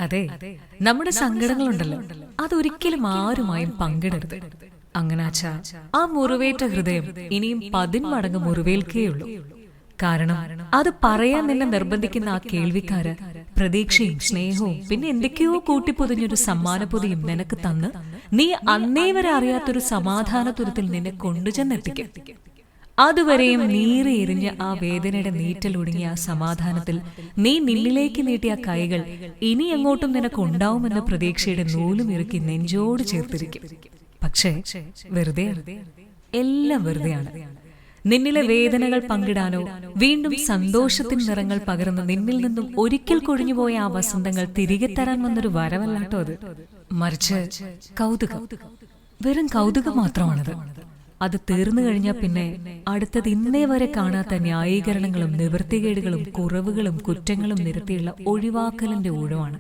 അതെ, നമ്മുടെ സങ്കടങ്ങളുണ്ടല്ലോ, അതൊരിക്കലും ആരുമായും പങ്കിടരുത്. അങ്ങനാച്ചാ ആ മുറിവേറ്റ ഹൃദയം ഇനിയും 10 മടങ്ങ് മുറിവേൽക്കുകയുള്ളൂ. കാരണം അത് പറയാൻ നിന്നെ നിർബന്ധിക്കുന്ന ആ കേൾവിക്കാര് പ്രതീക്ഷയും സ്നേഹവും പിന്നെ എന്തൊക്കെയോ കൂട്ടിപ്പൊതിഞ്ഞൊരു സമ്മാനപ്പൊതിയും നിനക്ക് തന്ന് നീ അന്നേ വരെ അറിയാത്തൊരു സമാധാനതുരത്തിൽ നിന്നെ കൊണ്ടുചെന്നെത്തിക്കും. അതുവരെയും നീറി എരിഞ്ഞ ആ വേദനയുടെ നീറ്റലൊടുങ്ങിയ ആ സമാധാനത്തിൽ നീ നിന്നിലേക്ക് നീട്ടിയ കൈകൾ ഇനി എങ്ങോട്ടും നിനക്ക് ഉണ്ടാവുമെന്ന പ്രതീക്ഷയുടെ നൂലും ഇറുക്കി നെഞ്ചോട് ചേർത്തിരിക്കും. പക്ഷേ വെറുതെ, എല്ലാം വെറുതെയാണ്. നിന്നിലെ വേദനകൾ പങ്കിടാനോ വീണ്ടും സന്തോഷത്തിൻ നിറങ്ങൾ പകർന്ന് നിന്നിൽ നിന്നും ഒരിക്കൽ കൊഴിഞ്ഞുപോയ ആ വസന്തങ്ങൾ തിരികെ തരാൻ വന്നൊരു വരവല്ലാട്ടോ അത്. മറിച്ച് കൗതുകം, വെറും കൗതുകം മാത്രമാണത്. അത് തീർന്നു കഴിഞ്ഞാൽ പിന്നെ അടുത്തത് ഇന്നേ വരെ കാണാത്ത ന്യായീകരണങ്ങളും നിവൃത്തികേടുകളും കുറവുകളും കുറ്റങ്ങളും നിരത്തിയുള്ള ഒഴിവാക്കലിന്റെ ഊഴമാണ്.